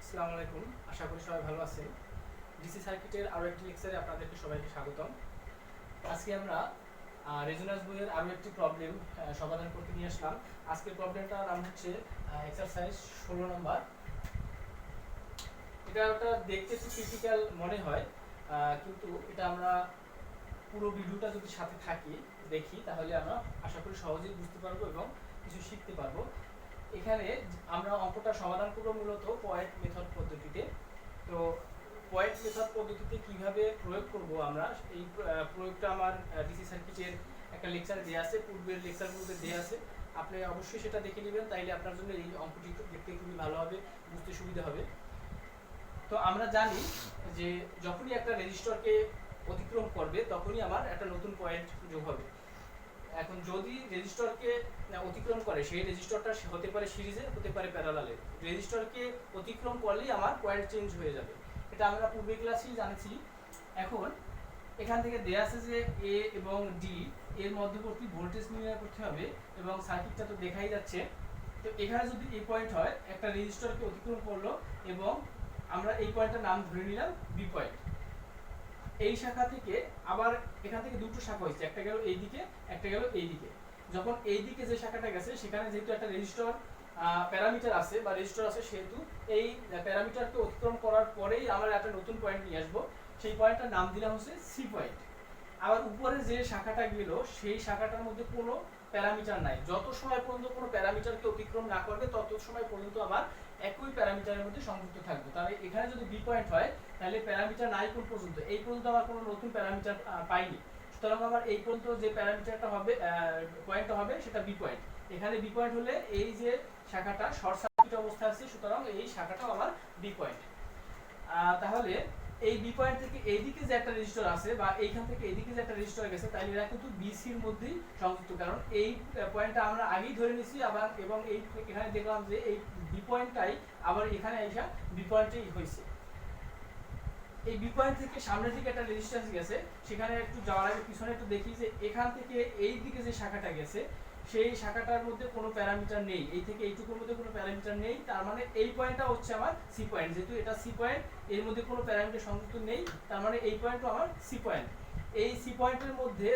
আসসালামু আলাইকুম, আশা করি সবাই ভালো আছেন। ডিসি সার্কিটের আরও একটি লেকচারে আপনাদেরকে সবাইকে স্বাগতম। আজকে আমরা রেজোন্যান্স বইয়ের আরও একটি প্রবলেম সমাধান করতে নিয়ে আসলাম। আজকের প্রবলেমটার নাম হচ্ছে এক্সারসাইজ 16 নম্বর। এটা দেখতে একটু ক্রিটিক্যাল মনে হয়, কিন্তু এটা আমরা পুরো ভিডিওটা যদি সাথে থাকি দেখি তাহলে আমরা আশা করি সহজেই বুঝতে পারবো এবং কিছু শিখতে পারবো। এখানে আমরা অঙ্কটা সমাধান করব মূলত পয়েন্ট মেথড পদ্ধতিতে। তো পয়েন্ট মেথড পদ্ধতিতে কিভাবে প্রয়োগ করব আমরা, এই প্রয়োগটা আমার ডিসি সার্কিটের একটা লেকচারে দেওয়া আছে, পূর্বের লেকচারগুলোতে দেওয়া আছে। আপনি অবশ্যই সেটা দেখে নেবেন, তাইলে আপনার জন্য এই অঙ্কটি দেখতে খুবই ভালো হবে, বুঝতে সুবিধা হবে। তো আমরা জানি যে যখনই একটা রেজিস্টরকে অতিক্রম করবে তখনই আমার একটা নতুন পয়েন্ট যোগ হবে। এখন যদি রেজিস্টরকে অতিক্রম করে, সেই রেজিস্টরটা হতে পারে সিরিজে, হতে পারে প্যারালালে। রেজিস্টরকে অতিক্রম করলেই আমার পয়েন্ট চেঞ্জ হয়ে যাবে, এটা আমরা পূর্বের ক্লাসেই জানছি। এখন এখান থেকে দেয়া আছে যে এ এবং ডি এর মধ্যবর্তী ভোল্টেজ নির্ণয় করতে হবে, এবং সার্কিটটা তো দেখাই যাচ্ছে। তো এখানে যদি এই পয়েন্ট হয়, একটা রেজিস্টরকে অতিক্রম করলো এবং আমরা এই পয়েন্টটার নাম ধরে নিলাম বি পয়েন্ট। এই শাখা থেকে আবার এখান থেকে দুটো শাখা হয়েছে, একটা গেল এই দিকে, একটা গেল এই দিকে। যখন এই দিকে যে শাখাটা গেছে সেখানে যেহেতু একটা রেজিস্টর প্যারামিটার আছে বা রেজিস্টর আছে, সেহেতু এই প্যারামিটারকে অতিক্রম করার পরেই আমরা একটা নতুন পয়েন্ট নিয়ে আসবো। সেই পয়েন্টটার নাম দিলাম হচ্ছে সি পয়েন্ট। আবার উপরে যে শাখাটা গেল সেই শাখাটার মধ্যে কোনো প্যারামিটার নাই। যত সময় পর্যন্ত কোনো প্যারামিটারকে অতিক্রম না করবে তত সময় পর্যন্ত আমার একই প্যারামিটারের মধ্যে সংযুক্ত থাকবে। তাহলে এখানে যদি বি পয়েন্ট হয় তাহলে প্যারামিটার নাই কোন পর্যন্ত, এই পর্যন্ত আমার কোনো নতুন প্যারামিটার পাইনি। সুতরাং আমার এই পর্যন্ত যে প্যারামিটারটা হবে, পয়েন্টটা হবে, সেটা বি পয়েন্ট। এখানে বি পয়েন্ট হলে এই যে শাখাটা শর্ট সার্কিট অবস্থায় আছে, সুতরাং এই শাখাটাও আমার বি পয়েন্ট। তাহলে এই বি পয়েন্ট থেকে এইদিকে যে একটা রেজিস্টর আছে বা এইখান থেকে এইদিকে যে একটা রেজিস্টর গেছে, তাহলে এরা কিন্তু বিসির মধ্যেই সংযুক্ত, কারণ এই পয়েন্টটা আমরা আগেই ধরে নিয়েছি। আবার এবং এই এখানে দেখলাম যে এই বি পয়েন্টটাই আবার এখানে আইসা বি পয়েন্টেই হয়েছে। এই বি পয়েন্ট থেকে সামনের দিকে একটা রেজিস্ট্যান্স গেছে, সেখানে একটু যাওয়ার আগে পিছনে একটু দেখি যে এখান থেকে এই দিকে যে শাখাটা গেছে সেই শাখাটার মধ্যে কোনো প্যারামিটার নেই, এই থেকে এইটুকুর মধ্যে কোনো প্যারামিটার নেই। তার মানে এই পয়েন্টটা হচ্ছে আমার সি পয়েন্ট। যেহেতু এটা সি পয়েন্ট, এর মধ্যে কোনো প্যারামিটার সংযুক্ত নেই, তার মানে এই পয়েন্টও আমার সি পয়েন্ট। এই সি পয়েন্টের মধ্যে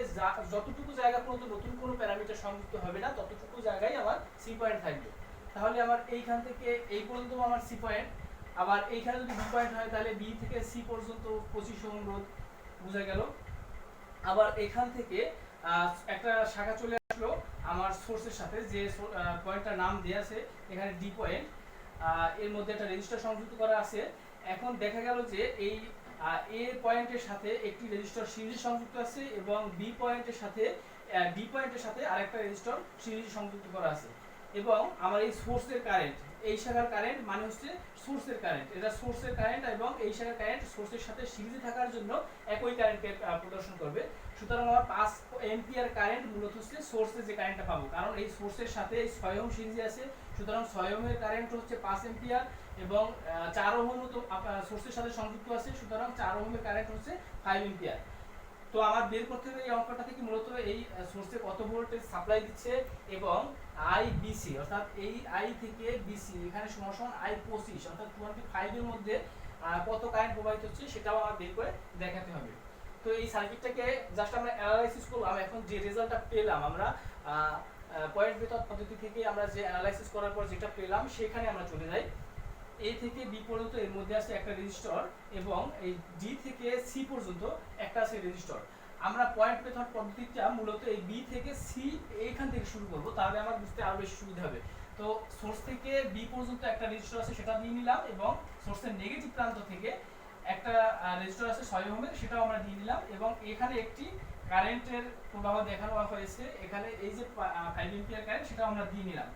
যতটুকু জায়গা পর্যন্ত নতুন কোনো প্যারামিটার সংযুক্ত হবে না, ততটুকু জায়গায় আমার সি পয়েন্ট থাকবে। তাহলে আমার এইখান থেকে এই পর্যন্ত আমার সি পয়েন্ট। আবার এইখানে যদি বি পয়েন্ট হয় তাহলে বি থেকে সি পর্যন্ত 25 ওহম রোধ, বোঝা গেল। আবার এখান থেকে একটা শাখা চলে আসলো আমার সোর্সের সাথে, যে পয়েন্টটার নাম দেয়া আছে এখানে ডি পয়েন্ট। এর মধ্যে একটা রেজিস্টার সংযুক্ত করা আছে। এখন দেখা গেল যে এই এ পয়েন্টের সাথে একটি রেজিস্টার সিরিজ সংযুক্ত আছে এবং বি পয়েন্টের সাথে ডি পয়েন্টের সাথে আরেকটা রেজিস্টার সিরিজ সংযুক্ত করা আছে। এবং আমার এই সোর্সের কারেন্ট, এই শাখার কারেন্ট মানে হচ্ছে সোর্সের কারেন্ট, এটা সোর্সের কারেন্ট, এবং এই শাখার কারেন্ট সোর্সের সাথে সিরিজে থাকার জন্য একই কারেন্টকে প্রদর্শন করবে। সুতরাং আমার 5 এম্পিয়ার কারেন্ট মূলত হচ্ছে সোর্সে যে কারেন্টটা পাবো, কারণ এই সোর্সের সাথে 6 ওহম সিরিজে আছে। সুতরাং 6 ওহমের কারেন্ট হচ্ছে 5 এম্পিয়ার, এবং 4 ওহম তো সোর্সের সাথে সংযুক্ত আছে, সুতরাং 4 ওহমের কারেন্ট হচ্ছে 5 এম্পিয়ার। তো আমার বের করতে হবে এই অঙ্কটা থেকে মূলত এই সোর্সে কত ভোল্টেজ সাপ্লাই দিচ্ছে, এবং আই বিসি অর্থাৎ এই আই থেকে বিসি এখানে সমান আই 25 অর্থাৎ 25 এর মধ্যে কত কারেন্ট প্রবাহিত হচ্ছে সেটাও আমার বের করে দেখাতে হবে। তো এই সার্কিটটাকে জাস্ট আমরা অ্যানালাইসিস করলাম। এখন যে রেজাল্টটা পেলাম আমরা পয়েন্ট মেথড পদ্ধতি থেকে, আমরা যে অ্যানালাইসিস করার পর যেটা পেলাম সেখানে আমরা চলে যাই। এ থেকে বি পর্যন্ত এর মধ্যে আছে একটা রেজিস্টর, এবং এই ডি থেকে সি পর্যন্ত একটা আছে রেজিস্টর। আমরা পয়েন্ট মেথড পদ্ধতিটা মূলত এই বি থেকে সি এইখান থেকে শুরু করব, তাহলে আমার বুঝতে আরো বেশি সুবিধা হবে। তো সোর্স থেকে বি পর্যন্ত একটা রেজিস্টর আছে, সেটা দিয়ে নিলাম, এবং সোর্সের নেগেটিভ প্রান্ত থেকে একটা রেজিস্টর আছে 6 ওহমের, সেটাও আমরা দিয়ে নিলাম। এবং এখানে একটি কারেন্টের প্রবাহ দেখানো হয়েছে, এখানে এই যে 5 এম্পিয়ার কারেন্ট, সেটাও আমরা দিয়ে নিলাম।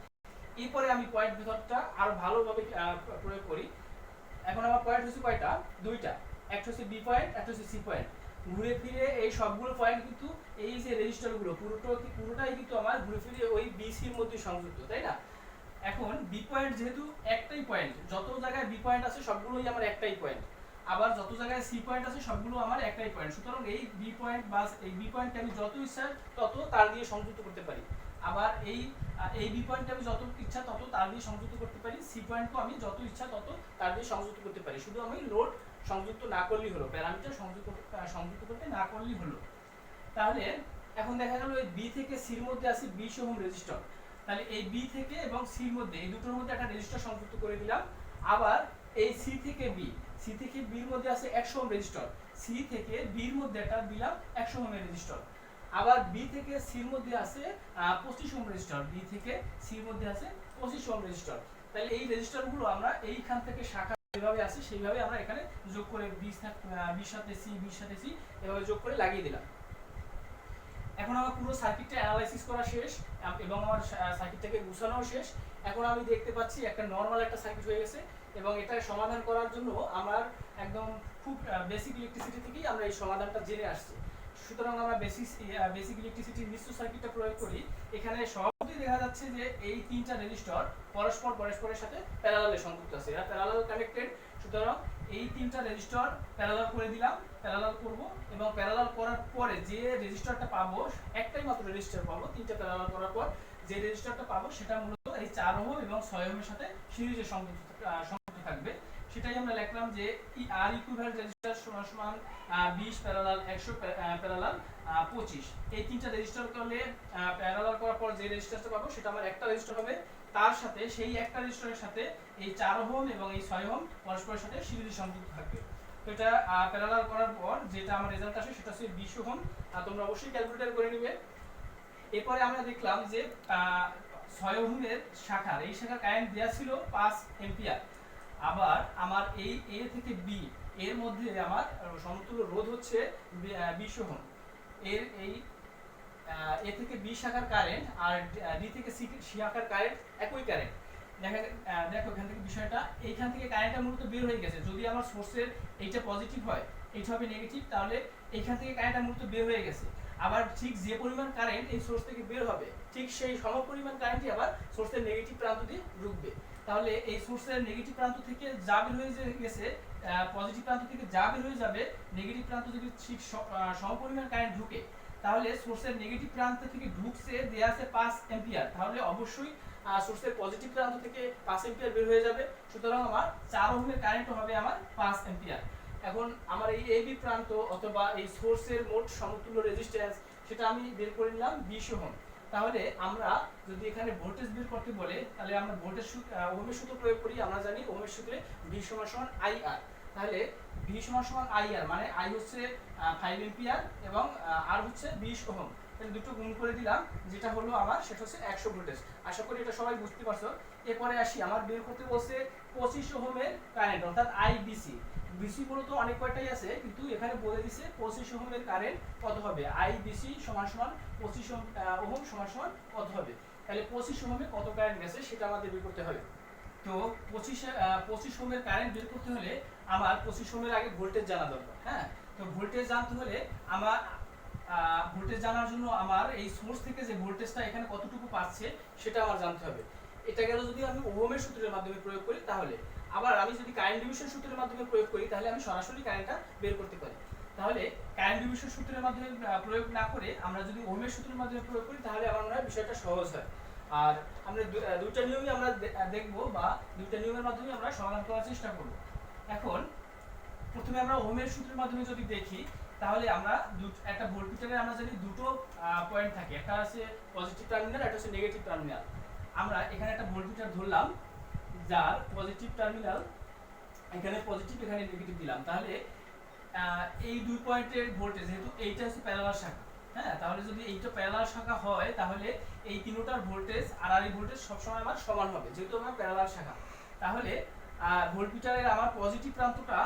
এরপরে আমি পয়েন্ট মেথডটা আরো ভালোভাবে প্রয়োগ করি। এখন আমার পয়েন্ট হচ্ছে কয়টা? দুইটা, একটা হচ্ছে বি পয়েন্ট, একটা হচ্ছে সি পয়েন্ট। ঘুরে ফিরে এই সবগুলো পয়েন্ট কিন্তু এই যে রেজিস্টারগুলো পুরোটাই কিন্তু আমার ঘুরে ফিরে ওই বিসির মধ্যে সংযুক্ত, তাই না? এখন বি পয়েন্ট যেহেতু একটাই পয়েন্ট, যত জায়গায় বি পয়েন্ট আছে সবগুলোই আমার একটাই পয়েন্ট, আবার যত জায়গায় সি পয়েন্ট আছে সবগুলো আমার একটাই পয়েন্ট। সুতরাং এই বি পয়েন্ট বা এই বি পয়েন্টকে আমি যত ইচ্ছা তত তার দিয়ে সংযুক্ত করতে পারি। আবার এই বি পয়েন্টে আমি যত ইচ্ছা তত তার দিয়ে সংযুক্ত করতে পারি, সি পয়েন্টও আমি যত ইচ্ছা তত তার দিয়ে সংযুক্ত করতে পারি, শুধু আমি লোড সংযুক্ত না করলেই হলো, প্যারামিটার সংযুক্ত করতে না করলেই হলো। তাহলে এখন দেখা গেল এই বি থেকে সির মধ্যে আছে 20 ওহম রেজিস্টর, তাহলে এই বি থেকে এবং সির মধ্যে এই দুটোর মধ্যে একটা রেজিস্টর সংযুক্ত করে দিলাম। আবার এই সি থেকে বির মধ্যে আছে 100 ওহম রেজিস্টর, সি থেকে বির মধ্যে একটা দিলাম 100 ওহমের রেজিস্টর। আবার বি থেকে সির মধ্যে আছে 25 ওহম রেজিস্টর, বি থেকে সির মধ্যে আছে 25 ওহম রেজিস্টর। তাহলে এই রেজিস্টরগুলো আমরা এইখান থেকে শাখা যেভাবে আছে সেইভাবে আমরা এখানে যোগ করে 20 সাথে সি এভাবে যোগ করে লাগিয়ে দিলাম। এখন আমার পুরো সার্কিটটা অ্যানালাইসিস করা শেষ এবং আমার সার্কিটটাকে গুছানোও শেষ। এখন আমি দেখতে পাচ্ছি একটা নরমাল একটা সার্কিট হয়ে গেছে এবং এটা সমাধান করার জন্য আমার একদম খুব বেসিক ইলেকট্রিসিটি থেকেই আমরা এই সমাধানটা জেনে আসছি। সুতরাং আমরা বেসিক ইলেকট্রিসিটির মিশ্র সার্কিটটা প্রয়োগ করি। এখানে সবই দেখা যাচ্ছে যে এই তিনটা রেজিস্টর পরস্পরের সাথে প্যারালালে সংযুক্ত আছে, এরা প্যারালাল কানেক্টেড। সুতরাং এই তিনটা রেজিস্টর প্যারালাল করে দিলাম, প্যারালাল করব এবং প্যারালাল করার পরে যে রেজিস্টরটা পাবো, একটাই মাত্র রেজিস্টর পাবো, তিনটা প্যারালাল করার পর যে রেজিস্টরটা পাবো সেটা মূলত এই 4 ওহম এবং 6 ওহমের সাথে সিরিজে সংযুক্ত থাকবে। সেটাই আমরা লিখলাম যে আর ইকুইভ্যালেন্ট রেজিস্টর সমান 20 প্যারালাল 100 প্যারালাল 25। এই তিনটা রেজিস্টর করলে প্যারালাল করার পর যে রেজিস্টরটা পাবো সেটা আমার একটা রেজিস্টর হবে, তার সাথে সেই একটা রেজিস্টরের সাথে এই 4 ওহম এবং এই 6 ওহম পরস্পরের সাথে সিরিজে সংযুক্ত থাকবে। তো এটা প্যারালাল করার পর যেটা আমার রেজাল্ট আসে সেটা হচ্ছে 20 ওহম। তোমরা অবশ্যই ক্যালকুলেটর করে নেবে। এরপরে আমরা দেখলাম যে 6 ওহমের শাখার এই শাখার কারেন্ট দেয়া ছিল 5 এম্পিয়ার। আবার আমার এই এ থেকে বি এর মধ্যে আমার সমতুল্য রোধ হচ্ছে 20 ওহম। এর এই এ থেকে বি শাখার কারেন্ট আর ডি থেকে সি শাখার কারেন্ট একই কারেন্ট। দেখো এখান থেকে বিষয়টা, এইখান থেকে কারেন্টটা মূলত বের হয়ে গেছে। যদি আমার সোর্সের এইটা পজিটিভ হয়, এইটা হবে নেগেটিভ, তাহলে এইখান থেকে কারেন্টটা মূলত বের হয়ে গেছে। আবার ঠিক যে পরিমাণ কারেন্ট এই সোর্স থেকে বের হবে, ঠিক সেই সমপরিমাণ কারেন্টই আবার সোর্সের নেগেটিভ প্রান্ত দিয়ে ঢুকবে। তাহলে এই সোর্সের নেগেটিভ প্রান্ত থেকে যা বের হয়ে গেছে, পজিটিভ প্রান্ত থেকে যা বের হয়ে যাবে, নেগেটিভ প্রান্ত যদি ঠিক সমপরিমাণ কারেন্ট ঢুকে, তাহলে সোর্সের নেগেটিভ প্রান্ত থেকে ঢুকছে দেয়া আছে 5 এম্পিয়ার, তাহলে অবশ্যই সোর্সের পজিটিভ প্রান্ত থেকে 5 এম্পিয়ার বের হয়ে যাবে। সুতরাং আমার 4 ওহমের কারেন্ট হবে আমার 5 এম্পিয়ার। এখন আমার এই এবি প্রান্ত অথবা এই সোর্সের মোট সমতুল্য রেজিস্ট্যান্স সেটা আমি বের করে নিলাম 20 ওহম। তাহলে আমরা যদি এখানে ভোল্টেজ বের করতে বলে, তাহলে আমরা ভোল্টেজ ওহমের সূত্র প্রয়োগ করি। আমরা জানি ওহমের সূত্রে V = IR। তাহলে V = IR মানে I হচ্ছে 5 এম্পিয়ার এবং R হচ্ছে 20 ওহম। তাহলে দুটো গুণ করে দিলাম, যেটা হলো আমার সেটা হচ্ছে 100 ভোল্টেজ। আশা করি এটা সবাই বুঝতে পারছো। এরপরে আসি, আমার বের করতে বলছে 25 ওহমের কারেন্ট অর্থাৎ IBC। বিসি মূলত অনেক কয়টাই আছে, কিন্তু এখানে বলে দিছে 25 ওহমের কারেন্ট কত হবে, IBC = 25 ওহম কত হবে। তাহলে 25 ওহমে কত কারেন্ট গেছে সেটা আমাদের বের করতে হবে। তো 25 ওহমের কারেন্ট বের করতে হলে আমার 25 ওহমের আগে ভোল্টেজ জানা দরকার। হ্যাঁ, তো ভোল্টেজ জানতে হলে আমার ভোল্টেজ জানার জন্য আমার এই সোর্স থেকে যে ভোল্টেজটা এখানে কতটুকু পাচ্ছে সেটা আমার জানতে হবে। এটা গেল যদি আমি ওহমের সূত্রের মাধ্যমে প্রয়োগ করি। তাহলে আবার আমি যদি কারেন্ট ডিভিশন সূত্রের মাধ্যমে প্রয়োগ করি, তাহলে আমি সরাসরি কারেন্টটা বের করতে পারি। তাহলে কারেন্ট ডিভিশন সূত্রের মাধ্যমে প্রয়োগ না করে আমরা যদি ওহমের সূত্রের মাধ্যমে প্রয়োগ করি, তাহলে আমার মনে হয় বিষয়টা সহজ হয়। আর আমরা দুইটা নিয়মই আমরা দেখব বা দুইটা নিয়মের মাধ্যমে আমরা সমাধান করার চেষ্টা করব। এখন প্রথমে আমরা ওহমের সূত্রের মাধ্যমে যদি দেখি, তাহলে আমরা একটা ভোল্টমিটারে আমরা জানি দুটো পয়েন্ট থাকে, একটা আছে পজিটিভ টার্মিনাল, একটা হচ্ছে নেগেটিভ টার্মিনাল। আমরা এখানে একটা ভোল্টমিটার ধরলাম যার পজিটিভ টার্মিনাল এখানে পজিটিভ এখানে নেগেটিভ দিলাম। তাহলে এই দুই পয়েন্টের ভোল্টেজ, যেহেতু এইটা হচ্ছে প্যারালাল শাখা, হ্যাঁ, তাহলে যদি এইটা প্যারালাল শাখা হয় তাহলে এই তিনটার ভোল্টেজ আর এই ভোল্টেজ সবসময় আমার সমান হবে, যেহেতু আমার প্যারালাল শাখা। তাহলে ভোল্টমিটারের আমার পজিটিভ প্রান্তটা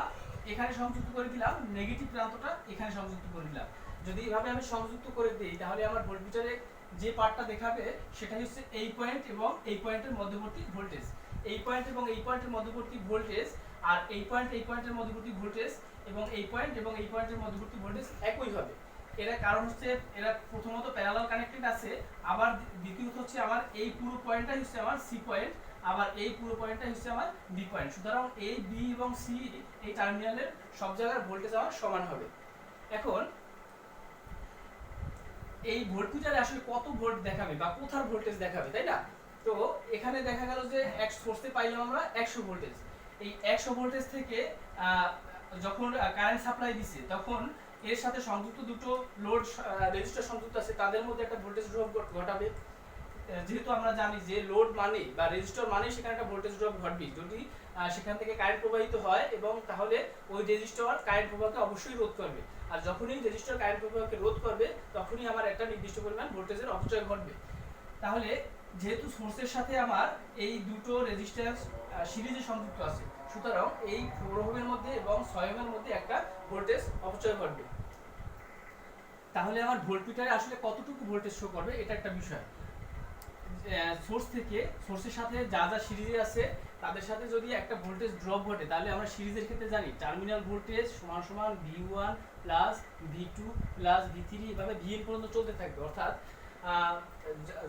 এখানে সংযুক্ত করে দিলাম, নেগেটিভ প্রান্তটা এখানে সংযুক্ত করে দিলাম। যদি এভাবে আমি সংযুক্ত করে দিই, তাহলে আমার ভোল্টমিটারে যে পার্টটা দেখাবে সেটা হচ্ছে এই পয়েন্ট এবং এই পয়েন্টের মধ্যবর্তী ভোল্টেজ, এই পয়েন্ট এবং এই পয়েন্টের মধ্যবর্তী ভোল্টেজ, আর এই পয়েন্টের মধ্যবর্তী ভোল্টেজ এবং এই পয়েন্টের মধ্যবর্তী ভোল্টেজ একই হবে। এর কারণ হচ্ছে এরা প্রথমত প্যারালাল কানেক্টেড আছে, আবার দ্বিতীয়ত হচ্ছে আমার এই পুরো পয়েন্টটাই হচ্ছে আমার সি পয়েন্ট, আবার এই পুরো পয়েন্টটাই হচ্ছে আমার বি পয়েন্ট। সুতরাং এই বি এবং সি এই টার্মিনালের সব জায়গার ভোল্টেজ আমার সমান হবে। এখন এই ভোল্টমিটারে আসলে কত ভোল্ট দেখাবে বা কোথার ভোল্টেজ দেখাবে, তাই না? তো এখানে দেখা গেল যে এক সোর্সে পাইলাম আমরা 100 ভোল্টেজ। এই 100 ভোল্টেজ থেকে যখন কারেন্ট সাপ্লাই দিছে তখন এর সাথে সংযুক্ত দুটো লোড রেজিস্টার সংযুক্ত আছে, তাদের মধ্যে একটা ভোল্টেজ ড্রপ ঘটাবে। যেহেতু আমরা জানি যে লোড মানে বা রেজিস্টর মানে সেখানে একটা ভোল্টেজ ড্রপ ঘটবে যদি সেখান থেকে কারেন্ট প্রবাহিত হয়, এবং তাহলে ওই রেজিস্টর কারেন্ট প্রবাহকে অবশ্যই রোধ করবে। আর যখনই রেজিস্টর কারেন্ট প্রবাহকে রোধ করবে তখনই আমার একটা নির্দিষ্ট পরিমাণ ভোল্টেজের অপচয় ঘটবে। তাহলে যেহেতু সোর্সের সাথে আমার এই দুটো রেজিস্ট্যান্স সিরিজে সংযুক্ত আছে, সুতরাং এই 4 ওহমের মধ্যে এবং 6 ওহমের মধ্যে একটা ভোল্টেজ অপচয় ঘটবে। তাহলে আমার ভোল্টমিটারে আসলে কতটুকু ভোল্টেজ শো করবে এটা একটা বিষয়। সোর্স থেকে সোর্সের সাথে যা যা সিরিজে আছে তাদের সাথে যদি একটা ভোল্টেজ ড্রপ ঘটে, তাহলে আমরা সিরিজের ক্ষেত্রে জানি টার্মিনাল ভোল্টেজ সমান সমান V1 plus V2 plus V3 এভাবে Vn পর্যন্ত চলতে থাকবে। অর্থাৎ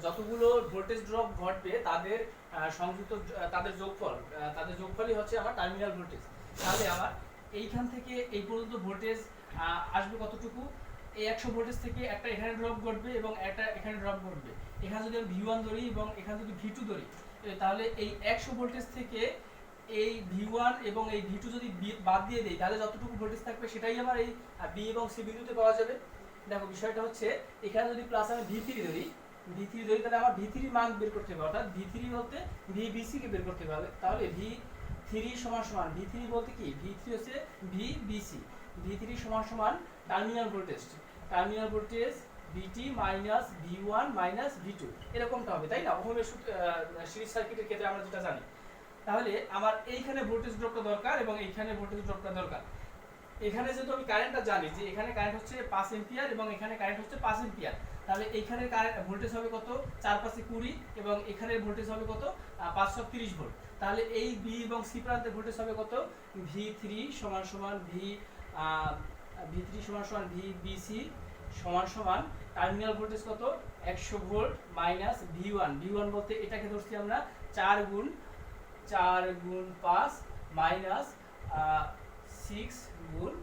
যতগুলো ভোল্টেজ ড্রপ ঘটবে তাদের সংযুক্ত তাদের যোগফলই হচ্ছে আমার টার্মিনাল ভোল্টেজ। তাহলে আমার এইখান থেকে এই পর্যন্ত ভোল্টেজ আসবে কতটুকু? এই 100 ভোল্টেজ থেকে একটা এখানে ড্রপ ঘটবে এবং একটা এখানে ড্রপ ঘটবে। এখানে যদি আমি V1 ধরি এবং এখানে যদি V2 ধরি, তাহলে এই 100 ভোল্টেজ থেকে এই V1 এবং এই V2 যদি বাদ দিয়ে দেই, তাহলে যতটুকু ভোল্টেজ থাকবে সেটাই আমার এই B এবং C বিন্দুতে পাওয়া যাবে। দেখো বিষয়টা হচ্ছে এখানে যদি প্লাস আমি V3 ধরি, তাহলে আমার V3 মান বের করতে হবে, অর্থাৎ V3 বলতে VBC কে বের করতে হবে। তাহলে V3 সমান সমান V3 বলতে কি? V3 হচ্ছে VBC। V3 সমান সমান terminal voltage VT minus V1 minus V2 এরকমটা হবে, তাই না? ওহমের সিরিজ সার্কিটের ক্ষেত্রে আমরা যেটা জানি। তাহলে আমার এইখানে ভোল্টেজ ড্রপটা দরকার এবং এইখানে ভোল্টেজ ড্রপটা দরকার। এখানে যেহেতু আমি কারেন্টটা জানি যে এখানে কারেন্ট হচ্ছে 5 এম্পিয়ার এবং এখানে কারেন্ট হচ্ছে 5 এম্পিয়ার, তাহলে এইখানে কারেন্ট ভোল্টেজ হবে কত? 4 5 20 এবং এখানের ভোল্টেজ হবে কত? 530 ভোল্ট। তাহলে এই B এবং C প্রান্তের ভোল্টেজ হবে কত? V3 সমান সমান VBC সমান সমান টার্মিনাল ভোল্টেজ কত? 100 ভোল্ট মাইনাস V1 বলতে এটাকে ধরছি আমরা 4 গুণ 5 মাইনাস 6 গুণ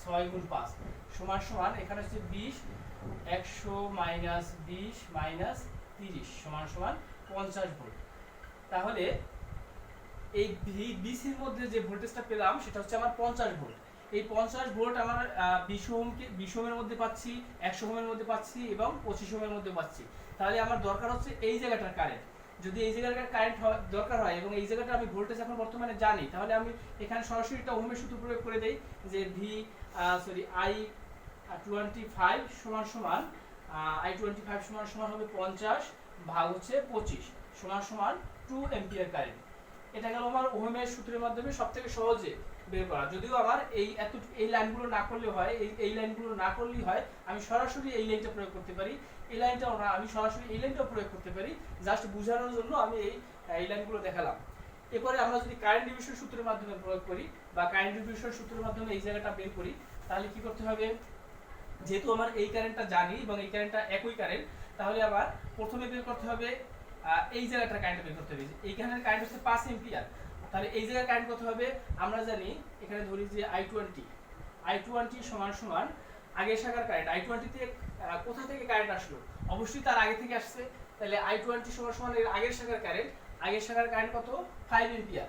6 গুণ 5 সমান সমান এখানে হচ্ছে 20, 100 মাইনাস 20 মাইনাস 30 সমান সমান 50 ভোল্ট। তাহলে এই VBCর মধ্যে যে ভোল্টেজটা পেলাম সেটা হচ্ছে আমার 50 ভোল্ট। এই 50 ভোল্ট আমার 20 ওহমের মধ্যে পাচ্ছি, 100 ওহমের মধ্যে পাচ্ছি এবং 25 ওহমের মধ্যে পাচ্ছি। তাহলে আমার দরকার হচ্ছে এই জায়গাটার কারেন্ট। যদি এই জায়গাটার কারেন্ট দরকার হয় এবং এই জায়গাটা আমি ভোল্টেজ এখন বর্তমানে জানি, তাহলে আমি এখানে সরাসরি একটা ওহমের সূত্র প্রয়োগ করে দেই যে I25 সমান সমান হবে 50 ভাগ হচ্ছে 25 সমান সমান 2 এম্পিয়ার কারেন্ট। এটা গেল আমার ওহমের সূত্রের মাধ্যমে সবথেকে সহজে বের করা। যদিও আমার এই লাইনগুলো না করলে হয়, এই লাইনগুলো না করলেই হয়, আমি সরাসরি এই লাইনটা প্রয়োগ করতে পারি। এই লাইনটাও না, আমি সরাসরি এই লাইনটাও প্রয়োগ করতে পারি। জাস্ট বোঝানোর জন্য আমি এই লাইনগুলো দেখালাম। এরপরে আমরা যদি কারেন্ট ডিভিশন সূত্রের মাধ্যমে প্রয়োগ করি বা কারেন্ট ডিভিশন সূত্রের মাধ্যমে এই জায়গাটা বের করি, তাহলে কি করতে হবে? যেহেতু আমার এই কারেন্টটা জানি এবং এই কারেন্টটা একই কারেন্ট, তাহলে আবার প্রথমে বের করতে হবে এই জায়গাটার কারেন্ট বের করতে হবে। এইখানের কারেন্ট হচ্ছে 5 এম্পিয়ার, তাহলে এই জায়গার কারেন্ট কত হবে? আমরা জানি এখানে ধরি যে I20 সমান সমান আগের শাখার কারেন্ট। I20 তে কোথা থেকে কারেন্ট আসলো? অবশ্যই তার আগে থেকে আসছে। তাহলে I20 সমান সমান এর আগের শাখার কারেন্ট কত? 5 এম্পিয়ার।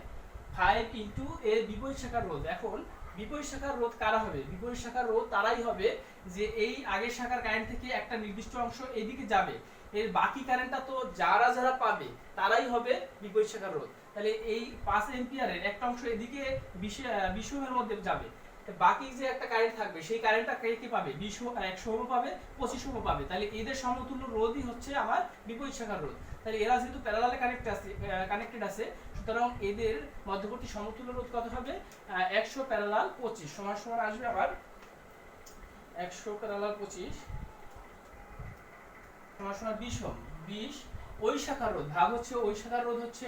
5 ইনটু এর বিপরীত শাখার রোধ। এখন বিপরীত শাখার রোধ কারা হবে? বিপরীত শাখার রোধ তারাই হবে যে এই আগের শাখার কারেন্ট থেকে একটা নির্দিষ্ট অংশ এদিকে যাবে, এর বাকি কারেন্টটা তো যারা পাবে তারাই হবে বিপরীত শাখার রোধ। তাহলে এই 5 এম্পিয়ারের একটা অংশ এদিকে 20 ওহমের মধ্যে যাবে, বাকি যে একটা কারেন্ট থাকবে সেই কারেন্টটা কে পাবে? 100 ওহম পাবে, 25 ওহম পাবে। তাহলে এদের সমতুল্য রোধই হচ্ছে আমার বিপরীত শাখার রোধ। তাহলে এরা যেহেতু প্যারালালে কানেক্টেড আছে, সুতরাং এদের মধ্যবর্তী সমতুল্য রোধ কত হবে? 100 প্যারালাল 25 সমান সমান আসবে আবার 100 প্যারালাল 25 সমান সমান 20 ওহম। 20 ওই শাখার রোধ ভাগ হচ্ছে ওই শাখার রোধ হচ্ছে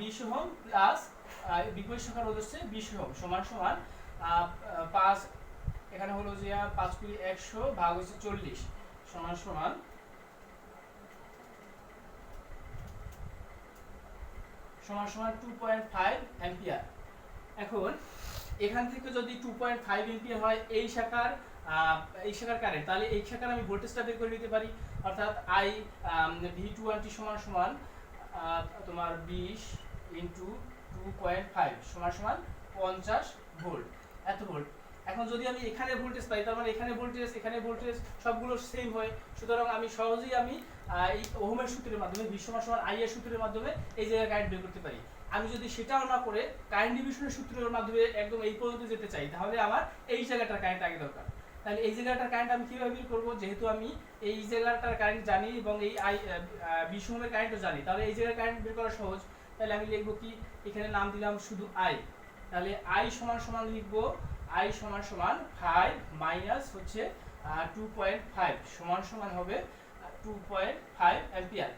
20 ওহম প্লাস বিপরীত শাখার রোধ হচ্ছে 20 ওহম সমান সমান 5, এখানে হলো যে 5 × 100 ভাগ হচ্ছে 40 সমান সমান 2.5 অ্যাম্পিয়ার। এখন এখান থেকে যদি 2.5 এম্পিয়ার হয় এই শাখার এই শাখার কারেন্ট, তাহলে এই শাখার আমি ভোল্টেজটা বের করে নিতে পারি। অর্থাৎ আই V21 সমান সমান তোমার 20 ইন্টু 2.5 সমান সমান 50 ভোল্ট, এত ভোল্ট। এখন যদি আমি এখানে ভোল্টেজ পাই, তার মানে এখানে ভোল্টেজ সবগুলো সেম হয়। সুতরাং আমি সহজেই এই ওহমের সূত্রের মাধ্যমে V সমান সমান I এর সূত্রের মাধ্যমে এই জায়গায় কারেন্ট বের করতে পারি। আমি যদি সেটাও না করে কারেন্ট ডিভিশনের সূত্রের মাধ্যমে একদম এই পর্যন্ত যেতে চাই, তাহলে আমার এই জায়গাটার কারেন্ট আগে দরকার। তাহলে এই জায়গাটার কারেন্ট আমি কিভাবে বের করব? যেহেতু আমি এই জায়গাটার কারেন্ট জানি এবং এই V ওহমের কারেন্টও জানি, তাহলে এই জায়গার কারেন্ট বের করা সহজ। তাহলে আমি লিখব কি, এখানে নাম দিলাম শুধু I। তাহলে I সমান সমান লিখব I সমান সমান 5 মাইনাস হচ্ছে 2.5 সমান সমান হবে 2.5 অ্যাম্পিয়ার।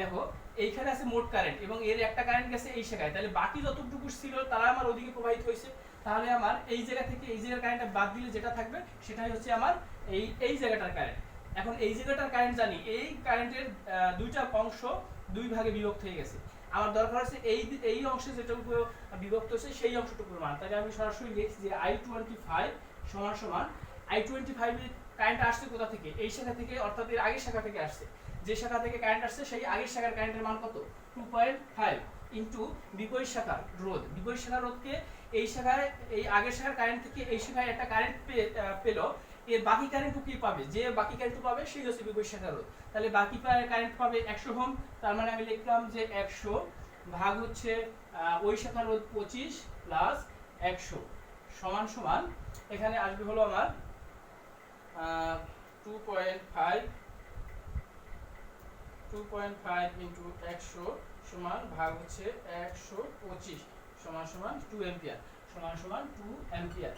দেখো এইখানে আছে মোট কারেন্ট এবং এর একটা কারেন্ট গেছে এই শাখায়, তাহলে বাকি যতটুকু ছিল তারা আমার ওদিকে প্রবাহিত হয়েছে। তাহলে আমার এই জায়গা থেকে এই জায়গার কারেন্টটা বাদ দিলে যেটা থাকবে সেটাই হচ্ছে আমার এই জায়গাটার কারেন্ট। এখন এই জায়গাটার কারেন্ট জানি, এই কারেন্টের দুইটা অংশ দুই ভাগে বিভক্ত হয়ে গেছে। আমার দরকার আছে এই অংশে যেটুকু বিভক্ত হয়েছে সেই অংশটুকুর মান। তাহলে আমি সরাসরি লিখছি যে I25 সমান সমান I25 এর কারেন্ট আসছে কোথা থেকে? এই শাখা থেকে, অর্থাৎ এর আগের শাখা থেকে আসছে। যে শাখা থেকে কারেন্ট আসছে সেই আগের শাখার কারেন্টের মান কত? 2.5 ইনটু বিপরীত শাখার রোধ। বিপরীত শাখার রোধকে এই শাখায়, এই আগের শাখার কারেন্ট থেকে এই শাখায় একটা কারেন্ট পেল, এর বাকি কারেন্টও কি পাবে? যে বাকি কারেন্ট পাবে সেই হচ্ছে বিপরীত শাখার রোধ। তাহলে বাকি কারেন্ট পাবে 100 ওহম। তার মানে আমি লিখলাম যে 100 ভাগ হচ্ছে ওই শাখার রোধ 25 প্লাস 100 সমান সমান এখানে আসবে হলো আমার 2.5 ইনটু 100 সমান ভাগ হচ্ছে 125 সমান সমান 2 অ্যাম্পিয়ার সমান সমান 2 অ্যাম্পিয়ার।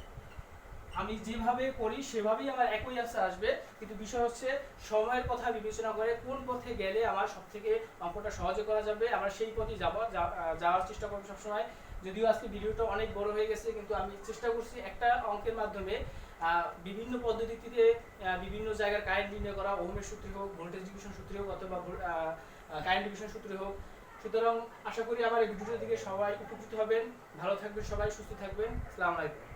আমি যেভাবে করি সেভাবেই আমার একই আনসার আসবে, কিন্তু বিষয় হচ্ছে সময়ের কথা বিবেচনা করে কোন পথে গেলে আমার সবথেকে অঙ্কটা সহজে করা যাবে, আমরা সেই পথে যাওয়ার চেষ্টা করব সবসময়। যদিও আজকে ভিডিওটা অনেক বড় হয়ে গেছে, কিন্তু আমি চেষ্টা করছি একটা অঙ্কের মাধ্যমে বিভিন্ন পদ্ধতিতে বিভিন্ন জায়গার কারেন্ট নির্ণয় করা, ওহমের সূত্রে হোক, ভোল্টেজ ডিভিশন সূত্রে হোক, অথবা কারেন্ট ডিভিশন সূত্রে হোক। সুতরাং আশা করি আমার এই ভিডিওটা থেকে সবাই উপকৃত হবেন। ভালো থাকবেন সবাই, সুস্থ থাকবেন। আসসালামু আলাইকুম।